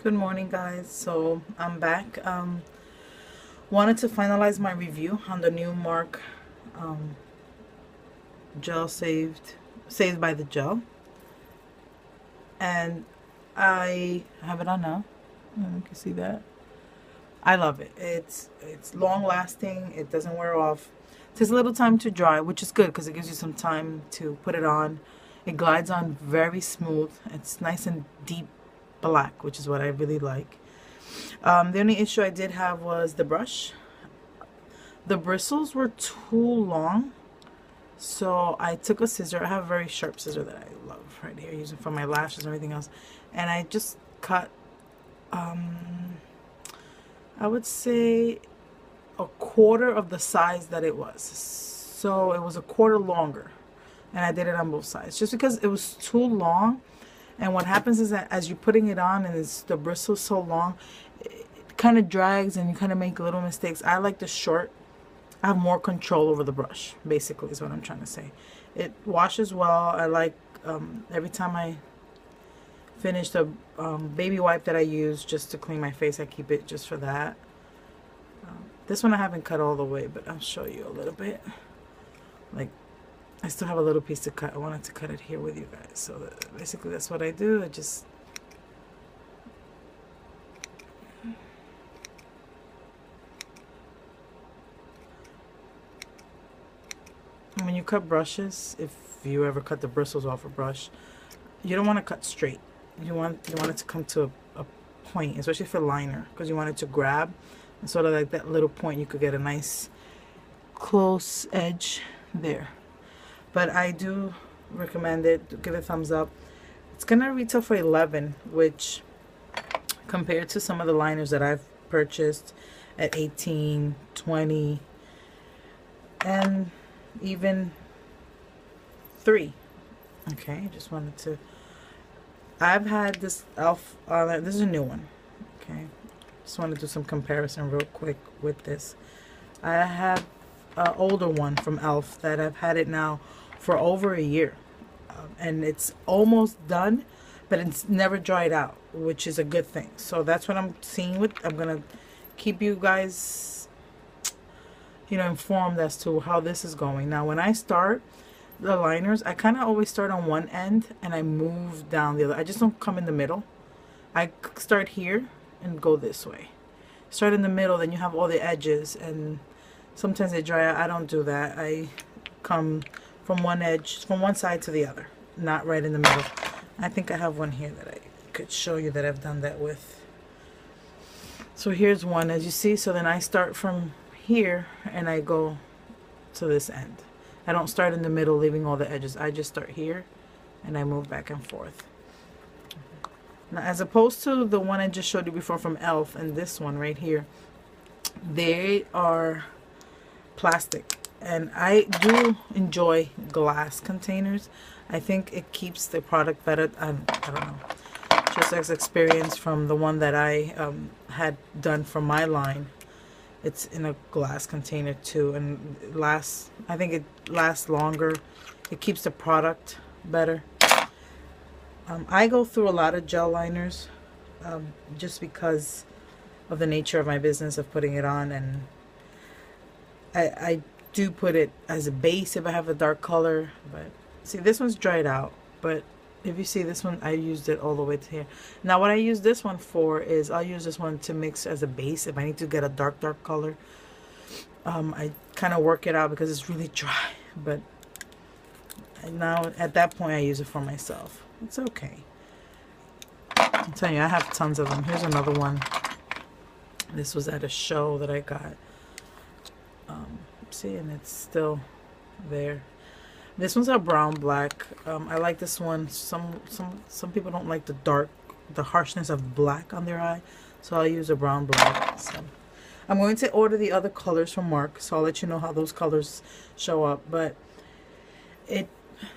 Good morning, guys. So I'm back. Wanted to finalize my review on the new Mark um, gel saved by the gel, and I have it on now. You can see that. I love it. It's long lasting. It doesn't wear off. It takes a little time to dry, which is good because it gives you some time to put it on. It glides on very smooth. It's nice and deep black, which is what I really like. The only issue I did have was the brush. The bristles were too long, so I took a scissor. I have a very sharp scissor that I love right here, using for my lashes and everything else. And I just cut, I would say, a quarter of the size that it was. So it was a quarter longer. And I did it on both sides just because it was too long. And what happens is that as you're putting it on and the bristle's so long, it kind of drags and you kind of make little mistakes. I like the short. I have more control over the brush, basically, is what I'm trying to say. It washes well. I like, every time I finish the baby wipe that I use just to clean my face, I keep it just for that. This one I haven't cut all the way, but I'll show you a little bit. Like, I still have a little piece to cut. I wanted to cut it here with you guys. So basically that's what I do. I just when you cut brushes, if you ever cut the bristles off a brush, you don't want to cut straight. You want it to come to a point, especially for liner, because you want it to grab, and sort of like that little point, you could get a nice close edge there. But I do recommend it. Give it a thumbs up. It's gonna retail for $11, which compared to some of the liners that I've purchased at 18, 20, and even 3. Okay, just wanted to. I've had this elf. This is a new one. Okay, just want to do some comparison real quick with this. I have an older one from elf that I've had it now for over a year, and it's almost done, but it's never dried out, which is a good thing. So that's what I'm seeing with. I'm gonna keep you guys, informed as to how this is going. Now, when I start the liners, I kind of always start on one end and I move down the other. I just don't come in the middle. I start here and go this way. Start in the middle, then you have all the edges, and sometimes they dry out. I don't do that. I come from one edge, from one side to the other, not right in the middle. I think I have one here that I could show you that I've done that with. So here's one, as you see. So then I start from here and I go to this end. I don't start in the middle leaving all the edges. I just start here and I move back and forth. Now, as opposed to the one I just showed you before from elf and this one right here, they are plastic, and I do enjoy glass containers. I think it keeps the product better. I don't know, just as experience from the one that I had done for my line. It's in a glass container too, and I think it lasts longer. It keeps the product better. I go through a lot of gel liners just because of the nature of my business of putting it on, and I do put it as a base if I have a dark color. But see, this one's dried out, but if you see this one, I used it all the way to here. Now what I use this one for is I'll use this one to mix as a base if I need to get a dark color. I kind of work it out because it's really dry, but now at that point I use it for myself. It's okay. I'm telling you, I have tons of them. Here's another one. This was at a show that I got. See, and it's still there. This one's a brown black. I like this one. Some people don't like the harshness of black on their eye, so I'll use a brown black. So I'm going to order the other colors from Mark, so I'll let you know how those colors show up. But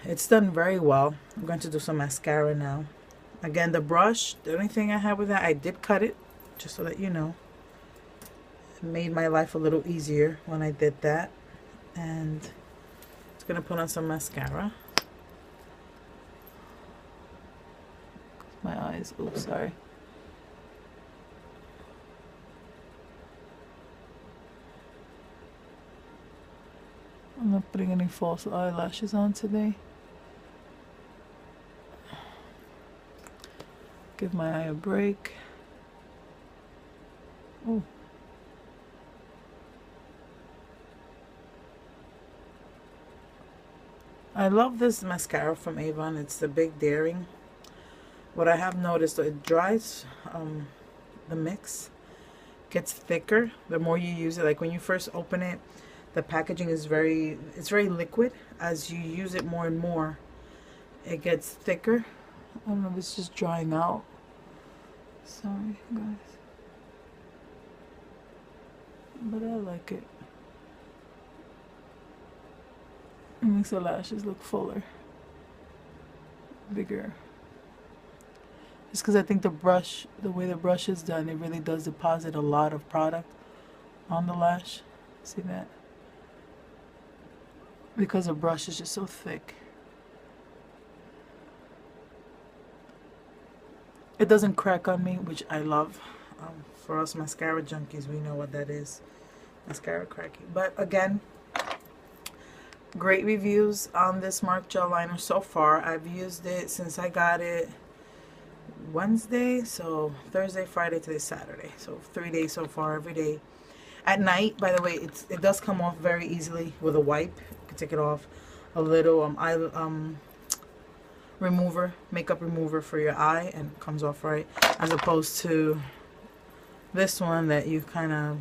it's done very well. I'm going to do some mascara now. Again, the brush, the only thing I have with that, I did cut it, just so that you know. It made my life a little easier when I did that. And it's gonna put on some mascara. My eyes, oops, sorry. putting any false eyelashes on today. Give my eye a break. Oh. I love this mascara from Avon. It's the Big Daring. What I have noticed, it dries the mix, gets thicker the more you use it. Like when you first open it, the packaging is very liquid. As you use it more and more, it gets thicker. I don't know if it's just drying out. Sorry guys, but I like it. It makes the lashes look fuller, bigger. Just because I think the brush, the way the brush is done, it really does deposit a lot of product on the lash. See that? Because the brush is just so thick. It doesn't crack on me, which I love. For us mascara junkies, we know what that is. Mascara cracking. But again, great reviews on this Mark gel liner so far. I've used it since I got it Wednesday, so Thursday, Friday, today, Saturday. So 3 days so far, every day. At night, by the way, it does come off very easily with a wipe. You can take it off. A little remover, makeup remover for your eye, and it comes off right, as opposed to this one that you kind of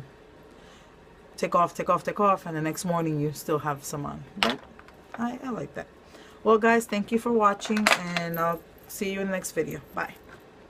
take off, and the next morning you still have some on. But I like that. Well guys, thank you for watching, and I'll see you in the next video. Bye.